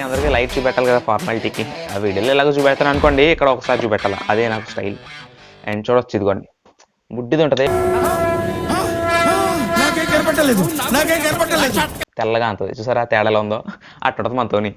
అందరికీ లైట్ చూపెట్టాలి కదా ఫార్మాలిటీకి. ఆ వీడియోలో ఎలాగో చూపెడతాను అనుకోండి, ఇక్కడ ఒకసారి చూపెట్టాలి. అదే నాకు స్టైల్. అండ్ చూడొచ్చు ఇదిగోండి, బుడ్డిది ఉంటుంది, తెల్లగా అంతది. చూసారా తేడాలో ఉందో, అట్టుంటుంది మనతోని.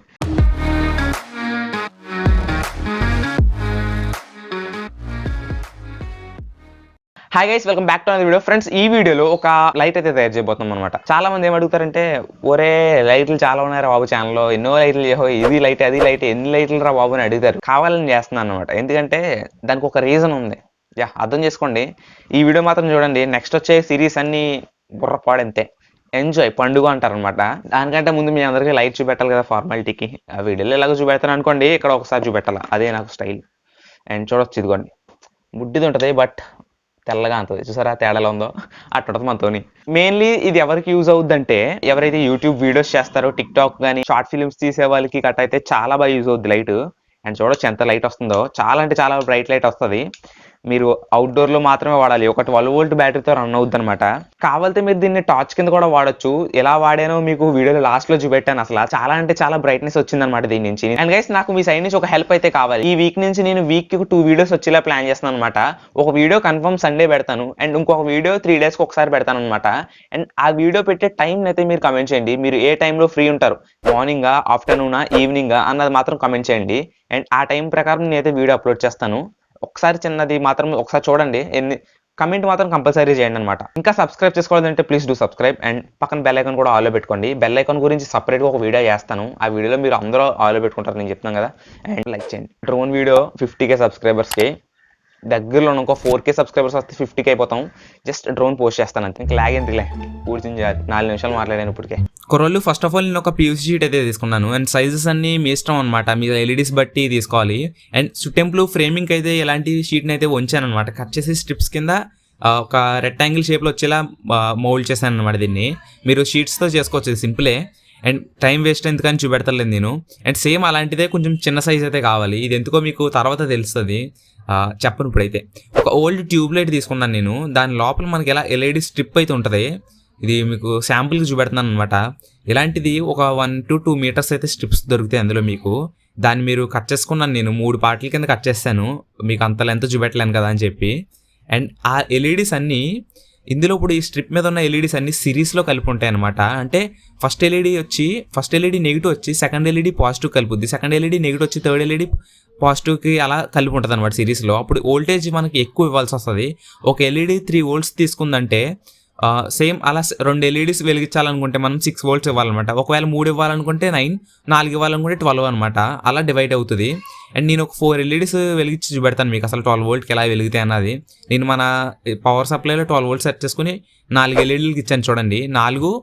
Hi guys, welcome back to our video. Friends, ఈ వీడియోలో ఒక లైట్ అయితే తయారు చేయబోతున్నాం అనమాట. చాలా మంది ఏమడుగుతారంటే, ఒరే లైట్లు చాలా ఉన్నాయరా బాబు ఛానల్లో, ఎన్నో లైట్లు చేయో, ఇది లైట్ అది లైట్, ఎన్ని లైట్లు రా బాబు అని అడుగుతారు. కావాలని చేస్తున్నాను అనమాట. ఎందుకంటే దానికి ఒక రీజన్ ఉంది. అర్థం చేసుకోండి. ఈ వీడియో మాత్రం చూడండి. నెక్స్ట్ వచ్చే సిరీస్ అన్ని బుర్రపాడంతే. ఎంజాయ్, పండుగ అంటారనమాట. దానికంటే ముందు మీ అందరికీ లైట్ చూపెట్టాలి కదా ఫార్మాలిటీకి. ఆ వీడియోలో ఎలాగో చూపెడతాను అనుకోండి, ఇక్కడ ఒకసారి చూపెట్టాలి. అదే నాకు స్టైల్. అండ్ చూడొచ్చు ఇదిగోండి, బుడ్డిది ఉంటుంది, బట్ తెల్లగా అంతది. చూసారా తేడాలో ఉందో, అట్టుంటుంది మనతోని. మెయిన్లీ ఇది ఎవరికి యూజ్ అవుద్ది అంటే, ఎవరైతే యూట్యూబ్ వీడియోస్ చేస్తారో, టిక్ టాక్ కానీ షార్ట్ ఫిల్మ్స్ తీసే వాళ్ళకి కట్ అయితే చాలా బాగా యూజ్ అవుద్ది లైట్. అండ్ చూడొచ్చు ఎంత లైట్ వస్తుందో, చాలా అంటే చాలా బ్రైట్ లైట్ వస్తుంది. మీరు అవుట్డోర్లో మాత్రమే వాడాలి. ఒక 12 వోల్ట్ బ్యాటరీతో రన్ అవుద్ది అనమాట. కావాలంటే మీరు దీన్ని టార్చ్ కింద కూడా వాడొచ్చు. ఎలా వాడానో మీకు వీడియోలో లాస్ట్ లో చూపెట్టాను. అసలు చాలా అంటే చాలా బ్రైట్నెస్ వచ్చిందనమాట దీని నుంచి. అండ్ గైస్, నాకు మీ సైడ్ నుంచి ఒక హెల్ప్ అయితే కావాలి. ఈ వీక్ నుంచి నేను వీక్ కి 2 వీడియోస్ వచ్చేలా ప్లాన్ చేస్తున్నాను అనమాట. ఒక వీడియో కన్ఫర్మ్ సండే పెడతాను, అండ్ ఇంకొక వీడియో 3 days కి ఒకసారి పెడతాను అనమాట. అండ్ ఆ వీడియో పెట్టే టైం అయితే మీరు కమెంట్ చేయండి. మీరు ఏ టైంలో ఫ్రీ ఉంటారు, మార్నింగా, ఆఫ్టర్నూనా, ఈవినింగా అన్నది మాత్రం కమెంట్ చేయండి. అండ్ ఆ టైం ప్రకారం నేనైతే వీడియో అప్లోడ్ చేస్తాను. ఒకసారి చిన్నది మాత్రం ఒకసారి చూడండి, కమెంట్ మాత్రం కంపల్సరీ చేయండి అనమాట. ఇంకా సబ్స్క్రైబ్ చేసుకోవాలంటే ప్లీజ్ డూ సబ్స్క్రైబ్. అండ్ పక్కన బెల్ ఐకాన్ కూడా ఆల్లో పెట్టుకోండి. బెల్ ఐకాన్ గురించి సపరేట్గా ఒక వీడియో చేస్తాను. ఆ వీడియోలో మీరు అందరూ ఆల్లో పెట్టుకుంటారు, నేను చెప్తున్నాను కదా. అండ్ లైక్ చేయండి. డ్రోన్ వీడియో 50K సబ్స్క్రైబర్స్కి దగ్గరలో ఒక 4K సబ్స్క్రైబర్స్ వస్తే 50K అయిపోతాం. జస్ట్ డ్రోన్ పోస్ట్ చేస్తాను అంతే. ఇంకా లాగ్ ఏంటిలే, కూర్చుని 4 నిమిషాలు మాట్లాడాను ఇప్పటికే. కొరలు ఫస్ట్ ఆఫ్ ఆల్ నేను ఒక పీయూసీ షీట్ అయితే తీసుకున్నాను. అండ్ సైజెస్ అన్ని మీ ఇష్టం అనమాట, మీ ఎల్ఈడీస్ బట్టి తీసుకోవాలి. అండ్ టెంపుల్ ఫ్రేమింగ్ అయితే ఎలాంటి షీట్ని అయితే ఉంచాను అనమాట. కట్ చేసి స్ట్రిప్స్ కింద ఒక రెక్టాంగిల్ షేప్లో వచ్చేలా మౌల్డ్ చేశాను అనమాట. దీన్ని మీరు షీట్స్తో చేసుకోవచ్చు, సింపులే. అండ్ టైం వేస్ట్ ఎందుకని చూపెడతలేదు నేను. అండ్ సేమ్ అలాంటిదే కొంచెం చిన్న సైజ్ అయితే కావాలి. ఇది ఎందుకో మీకు తర్వాత తెలుస్తుంది, చెప్పను ఇప్పుడైతే. ఒక ఓల్డ్ ట్యూబ్ లైట్ తీసుకున్నాను నేను. దాని లోపల మనకి ఎలా ఎల్ఈడి స్ట్రిప్ అయితే ఉంటుంది. ఇది మీకు శాంపుల్కి చూపెడుతున్నాను అనమాట. ఇలాంటిది ఒక 1 to 2 meters అయితే స్ట్రిప్స్ దొరుకుతాయి అందులో మీకు. దాన్ని మీరు కట్ చేసుకున్నాను నేను 3 పార్ట్ల కింద కట్ చేస్తాను, మీకు అంత లెంత్ చూపెట్టలేను కదా అని చెప్పి. అండ్ ఆ ఎల్ఈడీస్ అన్నీ ఇందులో ఇప్పుడు ఈ స్ట్రిప్ మీద ఉన్న ఎల్ఈడీస్ అన్ని సిరీస్లో కలిపి ఉంటాయి అనమాట. అంటే ఫస్ట్ ఎల్ఈడి నెగిటివ్ వచ్చి సెకండ్ ఎల్ఈడి పాజిటివ్ కలుపుద్ది, సెకండ్ ఎల్ఈడి నెగిటివ్ వచ్చి థర్డ్ ఎల్ఈడి పాజిటివ్కి అలా కలిపి ఉంటుంది అనమాట సిరీస్లో. అప్పుడు వోల్టేజ్ మనకి ఎక్కువ ఇవ్వాల్సి వస్తుంది. ఒక ఎల్ఈడి 3 volts తీసుకుందంటే సేమ్ అలా 2 ఎల్ఈడీస్ వెలిగించాలనుకుంటే మనం 6 volts ఇవ్వాలన్నమాట. ఒకవేళ 3 ఇవ్వాలనుకుంటే 9, 4 ఇవ్వాలనుకుంటే 12 అనమాట. అలా డివైడ్ అవుతుంది. అండ్ నేను ఒక 4 ఎల్ఈడీస్ వెలిగించి చూపెడతాను మీకు అసలు 12 voltకి ఎలా వెలిగితాయి అన్నది. నేను మన పవర్ సప్లైలో 12 volts సెట్ చేసుకుని 4 ఎల్ఈడీలకి ఇచ్చాను చూడండి. 4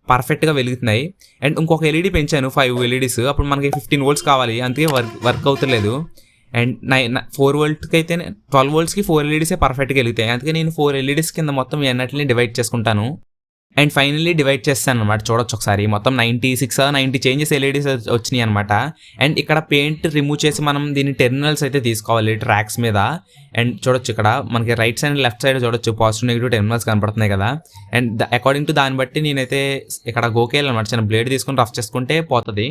పర్ఫెక్ట్గా వెలుగుతున్నాయి. అండ్ ఇంకొక ఎల్ఈడీ పెంచాను 5 ఎల్ఈడీస్. అప్పుడు మనకి 15 volts కావాలి, అందుకే వర్క్ అవుతలేదు. అండ్ 4 voltకి అయితే 12 voltsకి 4 ఎల్ఈడీసే పర్ఫెక్ట్గా వెళ్తాయి. అందుకే నేను 4 ఎల్ఈడీస్ కింద మొత్తం అన్నిటిని డివైడ్ చేసుకుంటాను. అండ్ ఫైనల్లీ డివైడ్ చేస్తాను అనమాట. చూడొచ్చు ఒకసారి, మొత్తం 96-90 చేంజెస్ ఎల్ఈడీస్ వచ్చినాయి అనమాట. అండ్ ఇక్కడ పెయింట్ రిమూవ్ చేసి మనం దీని టెర్మినల్స్ అయితే తీసుకోవాలి ట్రాక్స్ మీద. అండ్ చూడొచ్చు ఇక్కడ మనకి రైట్ సైడ్ లెఫ్ట్ సైడ్ చూడొచ్చు పాజిటివ్ నెగిటివ్ టెర్మినల్స్ కనపడుతున్నాయి కదా. అండ్ అకార్డింగ్ టు దాన్ని బట్టి నేనైతే ఇక్కడ గోకేయాలి అనమాట. చిన్న బ్లేడ్ తీసుకొని రఫ్ చేసుకుంటే పోతుంది.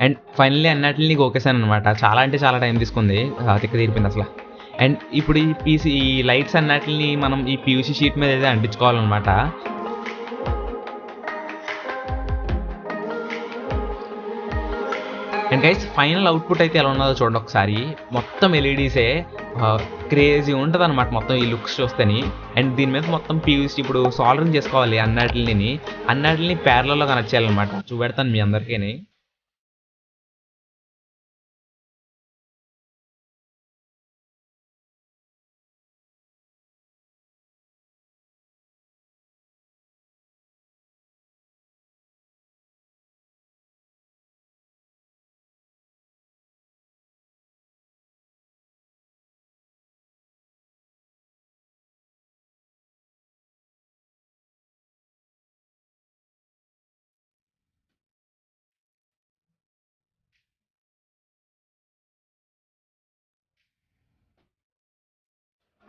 అండ్ ఫైనల్లీ అన్నిటిని గోకేసాను అనమాట. చాలా అంటే చాలా టైం తీసుకుంది, తిక్క తీరిపోయింది అసలు. అండ్ ఇప్పుడు ఈ లైట్స్ అన్నిటిని మనం ఈ పీయూసీ షీట్ మీద అయితే అంటించుకోవాలన్నమాట. అండ్ గైస్, ఫైనల్ అవుట్పుట్ అయితే ఎలా ఉన్నదో చూడండి ఒకసారి. మొత్తం ఎల్ఈడీసే, క్రేజీ ఉంటుంది అనమాట మొత్తం ఈ లుక్స్ చూస్తేని. అండ్ దీని మీద మొత్తం పీయూసీ ఇప్పుడు సాల్డరింగ్ చేసుకోవాలి. అన్నిటిని ప్యారలల్లో కనెక్ట్ చేయాలన్నమాట. చూపెడతాను మీ అందరికీ.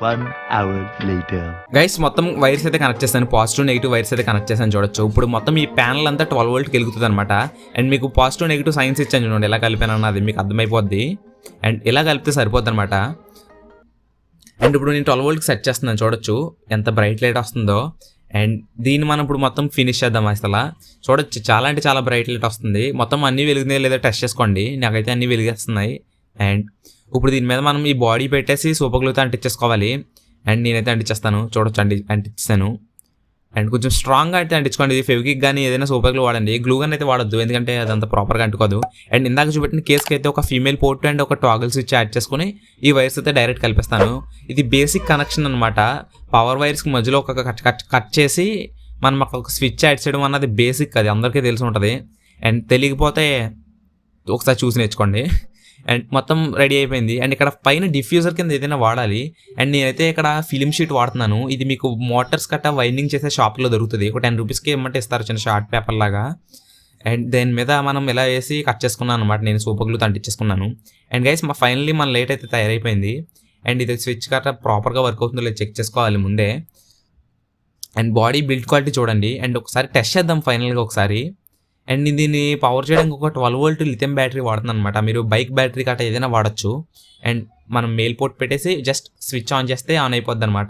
1 hour later. గైస్ మొత్తం వైర్స్ అయితే కనెక్ట్ చేశాను, పాజిటివ్ నెగిటివ్ వైర్స్ అయితే కనెక్ట్ చేశాను చూడొచ్చు. ఇప్పుడు మొత్తం ఈ ప్యానల్ అంతా 12 వోల్ట్కి వెలుగుతుంది అనమాట. అండ్ మీకు పాజిటివ్ నెగిటివ్ సైన్స్ ఇచ్చాను చూడండి, ఎలా కలిపాను అన్నది మీకు అర్థమైపోద్ది. అండ్ ఇలా కలిపితే సరిపోద్ది అనమాట. అండ్ ఇప్పుడు నేను 12 వోల్ట్కి సెట్ చేస్తున్నాను చూడొచ్చు ఎంత బ్రైట్ లైట్ వస్తుందో. అండ్ దీన్ని మనం ఇప్పుడు మొత్తం ఫినిష్ చేద్దాం. అసలు చూడొచ్చు చాలా అంటే చాలా బ్రైట్ లైట్ వస్తుంది. మొత్తం అన్నీ వెలుగుతున్నాయి లేదా టెస్ట్ చేసుకోండి, నాకైతే అన్నీ వెలిగేస్తున్నాయి. అండ్ ఇప్పుడు దీని మీద మనం ఈ బాడీ పెట్టేసి సూపర్ గ్లూతో అంటించేసుకోవాలి. అండ్ నేనైతే అంటించేస్తాను చూడొచ్చు, అంటించాను. అండ్ కొంచెం స్ట్రాంగ్గా అయితే అంటించుకోండి. ఇది ఫెవికిక్ కానీ ఏదైనా సూపర్ గ్లూ వాడండి, గ్లూ గన్ అయితే వాడద్దు ఎందుకంటే అదంతా ప్రాపర్గా అంటుకోదు. అండ్ ఇందాక చూపెట్టిన కేస్కి అయితే ఒక ఫీమేల్ పోర్ట్ అండ్ ఒక టాగల్ స్విచ్ యాడ్ చేసుకుని ఈ వైర్స్ అయితే డైరెక్ట్ కలిపిస్తాను. ఇది బేసిక్ కనెక్షన్ అనమాట. పవర్ వైర్స్కి మధ్యలో ఒక కట్ చేసి మనం ఒక స్విచ్ యాడ్ చేయడం అన్నది బేసిక్, అది అందరికీ తెలిసి ఉంటుంది. అండ్ తెలియకపోతే ఒకసారి చూసి నేర్చుకోండి. అండ్ మొత్తం రెడీ అయిపోయింది. అండ్ ఇక్కడ పైన డిఫ్యూజర్ కింద ఏదైనా వాడాలి. అండ్ నేనైతే ఇక్కడ ఫిలిం షీట్ వాడుతున్నాను. ఇది మీకు మోటార్స్ కట్ట వైండింగ్ చేసే షాప్లో దొరుకుతుంది. ఒక 10 రూపీస్కి ఏమంటే ఇస్తారు, చిన్న షార్ట్ పేపర్ లాగా. అండ్ దాని మీద మనం ఇలా వేసి కట్ చేసుకున్నాను అనమాట. నేను సూపర్ గ్లూతో అంటించేసుకున్నాను. అండ్ గైస్ ఫైనల్లీ మన లైట్ అయితే తయారైపోయింది. అండ్ ఇది స్విచ్ కట్ట ప్రాపర్గా వర్క్ అవుతుందో లేదు చెక్ చేసుకోవాలి ముందే. అండ్ బాడీ బిల్డ్ క్వాలిటీ చూడండి. అండ్ ఒకసారి టెస్ట్ చేద్దాం ఫైనల్గా ఒకసారి. అండ్ దీన్ని పవర్ చేయడానికి ఒక 12 వోల్ట్ లిథియం బ్యాటరీ వాడుతుంది అనమాట. మీరు బైక్ బ్యాటరీ కట్ట ఏదైనా వాడచ్చు. అండ్ మనం మెయిల్ పోర్ట్ పెట్టేసి జస్ట్ స్విచ్ ఆన్ చేస్తే ఆన్ అయిపోద్ది అనమాట.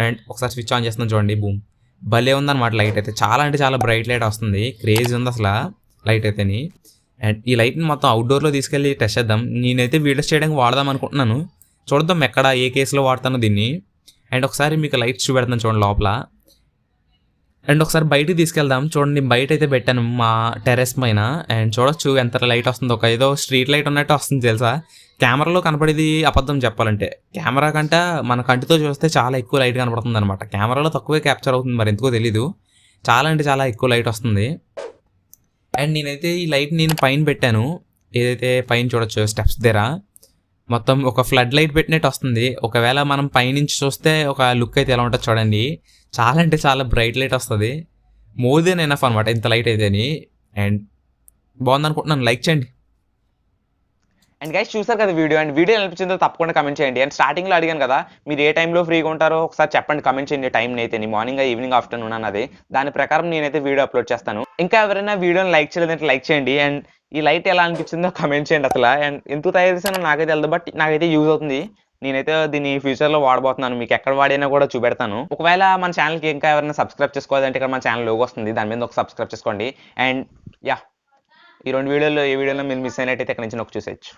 అండ్ ఒకసారి స్విచ్ ఆన్ చేస్తున్నాం చూడండి, బూమ్, భలే ఉందన్నమాట. లైట్ అయితే చాలా అంటే చాలా బ్రైట్ లైట్ వస్తుంది, క్రేజీ ఉంది అసలు లైట్ అయితేని. అండ్ ఈ లైట్ని మొత్తం అవుట్డోర్లో తీసుకెళ్ళి టెస్ట్ చేద్దాం. నేనైతే వీడియోస్ చేయడానికి వాడదాం అనుకుంటున్నాను, చూద్దాం ఎక్కడ ఏ కేసులో వాడతాను దీన్ని. అండ్ ఒకసారి మీకు లైట్స్ చూపెడతాను చూడండి లోపల. అండ్ ఒకసారి బయటికి తీసుకెళ్దాం చూడండి, బయట అయితే పెట్టాను మా టెర్రస్ పైన. అండ్ చూడొచ్చు ఎంత లైట్ వస్తుందో, ఒక ఏదో స్ట్రీట్ లైట్ ఉన్నట్టు వస్తుంది తెలుసా. కెమెరాలో కనపడేది అబద్ధం చెప్పాలంటే, కెమెరా కంటే మన కంటితో చూస్తే చాలా ఎక్కువ లైట్ కనపడుతుంది అనమాట. కెమెరాలో తక్కువే క్యాప్చర్ అవుతుంది, మరి ఎందుకో తెలీదు, చాలా అంటే చాలా ఎక్కువ లైట్ వస్తుంది. అండ్ నేనైతే ఈ లైట్ నేను పైన పెట్టాను, ఏదైతే పైన చూడొచ్చు స్టెప్స్ దగ్గర మొత్తం ఒక ఫ్లడ్ లైట్ పెట్టినట్టు వస్తుంది. ఒకవేళ మనం పైనుంచి చూస్తే ఒక లుక్ అయితే ఎలా ఉంటుంది చూడండి, చాలా అంటే చాలా బ్రైట్ లైట్ వస్తుంది. మోర్ దెన్ ఎనఫ్ అనమాట ఇంత లైట్ అయితేని. అండ్ బాగుంది అనుకుంటున్నాను, లైక్ చేయండి. అండ్ గైస్ చూసారు కదా వీడియో. అండ్ వీడియో అనిపించిందో తప్పకుండా కమెంట్ చేయండి. అండ్ స్టార్టింగ్లో అడిగాను కదా, మీరు ఏ టైంలో ఫ్రీగా ఉంటారో ఒకసారి చెప్పండి, కమెంట్ చేయండి టైం అయితే, మార్నింగ్ ఈవినింగ్ ఆఫ్టర్నూన్ అన్నది. దాని ప్రకారం నేనైతే వీడియో అప్లోడ్ చేస్తాను. ఇంకా ఎవరైనా వీడియోని లైక్ చేయలేదంటే లైక్ చేయండి. అండ్ ఈ లైట్ ఎలా అనిపించిందో కమెంట్ చేయండి అసలు. అండ్ ఎందుకు తయారు చేశానో నాకైతే తెలియదు, బట్ నాకైతే యూజ్ అవుతుంది. నేనైతే దీన్ని ఫ్యూచర్లో వాడబోతున్నాను, మీకు ఎక్కడ వాడినా కూడా చూపెడతాను. ఒకవేళ మన ఛానల్కి ఇంకా ఎవరైనా సబ్స్క్రైబ్ చేసుకోవాలంటే ఇక్కడ మన ఛానల్ లోగో వస్తుంది, దాని మీద ఒక సబ్స్క్రైబ్ చేసుకోండి. అండ్ యా, ఈ 2 వీడియోలో ఏ వీడియోలో మీరు మిస్ అయినట్టయితే ఇక్కడ నుంచి ఒక చూసేయచ్చు.